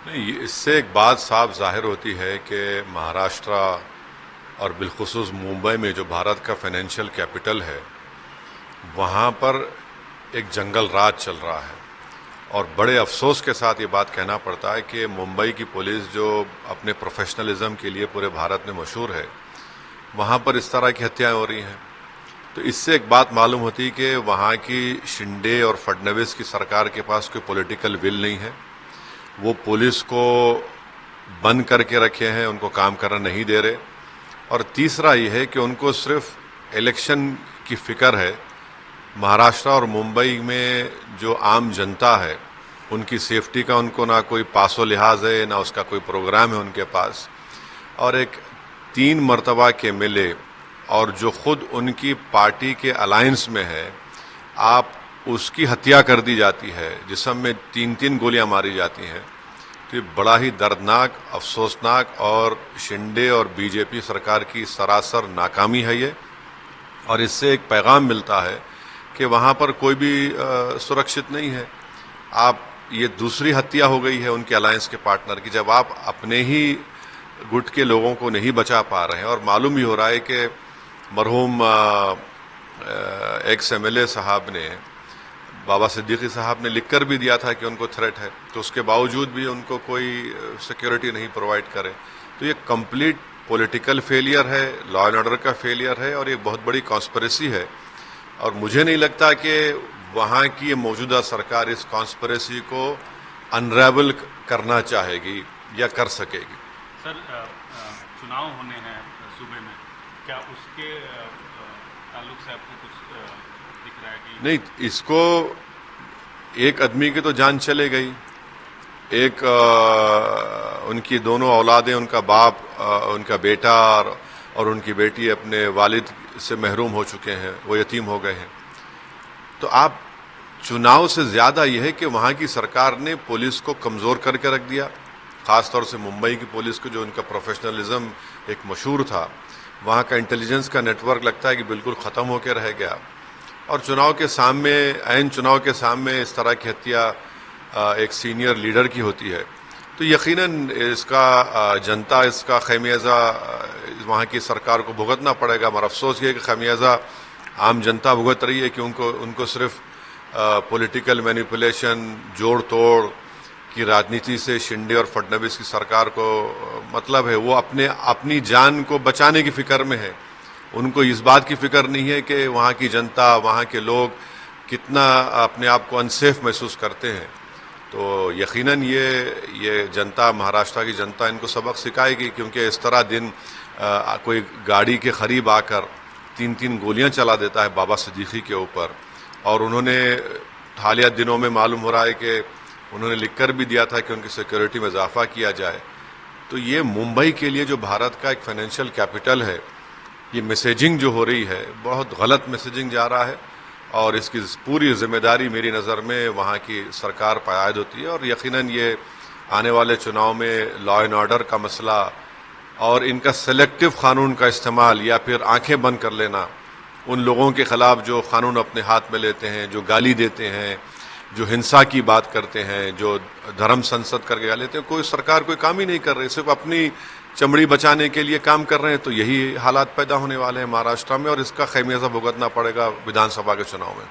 नहीं, इससे एक बात साफ जाहिर होती है कि महाराष्ट्र और बिलखुसूस मुंबई में जो भारत का फाइनेंशियल कैपिटल है, वहाँ पर एक जंगल राज चल रहा है। और बड़े अफसोस के साथ ये बात कहना पड़ता है कि मुंबई की पुलिस जो अपने प्रोफेशनलिज्म के लिए पूरे भारत में मशहूर है, वहाँ पर इस तरह की हत्याएं हो रही हैं। तो इससे एक बात मालूम होती है कि वहाँ की शिंदे और फडणवीस की सरकार के पास कोई पॉलिटिकल विल नहीं है। वो पुलिस को बंद करके रखे हैं, उनको काम करना नहीं दे रहे। और तीसरा ये है कि उनको सिर्फ इलेक्शन की फिक्र है। महाराष्ट्र और मुंबई में जो आम जनता है, उनकी सेफ्टी का उनको ना कोई पासो लिहाज है, ना उसका कोई प्रोग्राम है उनके पास। और एक 3 मरतबा के एमएलए और जो खुद उनकी पार्टी के अलायंस में है, आप उसकी हत्या कर दी जाती है, जिसम में 3-3 गोलियां मारी जाती हैं। तो ये बड़ा ही दर्दनाक, अफसोसनाक और शिंदे और बीजेपी सरकार की सरासर नाकामी है ये। और इससे एक पैगाम मिलता है कि वहाँ पर कोई भी सुरक्षित नहीं है। आप ये दूसरी हत्या हो गई है उनके अलायंस के पार्टनर की, जब आप अपने ही गुट के लोगों को नहीं बचा पा रहे हैं। और मालूम ही हो रहा है कि मरहूम एक्स एमएलए साहब ने, बाबा सिद्दीकी साहब ने लिखकर भी दिया था कि उनको थ्रेट है, तो उसके बावजूद भी उनको कोई सिक्योरिटी नहीं प्रोवाइड करे। तो ये कंप्लीट पॉलिटिकल फेलियर है, लॉ एंड ऑर्डर का फेलियर है, और ये बहुत बड़ी कॉन्स्पिरेसी है। और मुझे नहीं लगता कि वहाँ की मौजूदा सरकार इस कॉन्स्पिरेसी को अनरेवल करना चाहेगी या कर सकेगी। सर, चुनाव होने हैं सूबे में, क्या उसके ताल्लुक से आपको कुछ दिख रहा है कि नहीं? इसको एक आदमी की तो जान चले गई, एक उनकी दोनों औलादें, उनका बाप, उनका बेटा और उनकी बेटी अपने वालिद से महरूम हो चुके हैं, वो यतीम हो गए हैं। तो आप चुनाव से ज्यादा यह है कि वहां की सरकार ने पुलिस को कमजोर करके रख दिया, खासतौर से मुंबई की पुलिस को, जो उनका प्रोफेशनलिज्म एक मशहूर था। वहां का इंटेलिजेंस का नेटवर्क लगता है कि बिल्कुल खत्म होकर रह गया। और चुनाव के सामने, ऐन चुनाव के सामने इस तरह की हत्या एक सीनियर लीडर की होती है, तो यकीनन इसका जनता, इसका खमियाजा वहाँ की सरकार को भुगतना पड़ेगा। मगर अफसोस ये है कि खमियाजा आम जनता भुगत रही है कि उनको सिर्फ पॉलिटिकल मैनिपुलेशन, जोड़ तोड़ की राजनीति से शिंदे और फडणवीस की सरकार को मतलब है। वो अपनी जान को बचाने की फिक्र में है। उनको इस बात की फिक्र नहीं है कि वहाँ की जनता, वहाँ के लोग कितना अपने आप को अनसेफ महसूस करते हैं। तो यकीनन ये जनता, महाराष्ट्र की जनता इनको सबक सिखाएगी, क्योंकि इस तरह दिन कोई गाड़ी के करीब आकर 3-3 गोलियां चला देता है बाबा सिद्दीकी के ऊपर। और उन्होंने हालिया दिनों में मालूम हो रहा है कि उन्होंने लिखकर भी दिया था कि उनकी सिक्योरिटी में इजाफा किया जाए। तो ये मुंबई के लिए, जो भारत का एक फाइनेंशियल कैपिटल है, ये मैसेजिंग जो हो रही है, बहुत गलत मैसेजिंग जा रहा है। और इसकी पूरी जिम्मेदारी मेरी नज़र में वहाँ की सरकार पर आयद होती है। और यकीनन ये आने वाले चुनाव में लॉ एंड ऑर्डर का मसला और इनका सेलेक्टिव कानून का इस्तेमाल, या फिर आंखें बंद कर लेना उन लोगों के खिलाफ जो कानून अपने हाथ में लेते हैं, जो गाली देते हैं, जो हिंसा की बात करते हैं, जो धर्म संसद करके गाली देते हैं। कोई सरकार कोई काम ही नहीं कर रही, सिर्फ अपनी चमड़ी बचाने के लिए काम कर रहे हैं। तो यही हालात पैदा होने वाले हैं महाराष्ट्र में, और इसका खमियाजा भुगतना पड़ेगा विधानसभा के चुनाव में।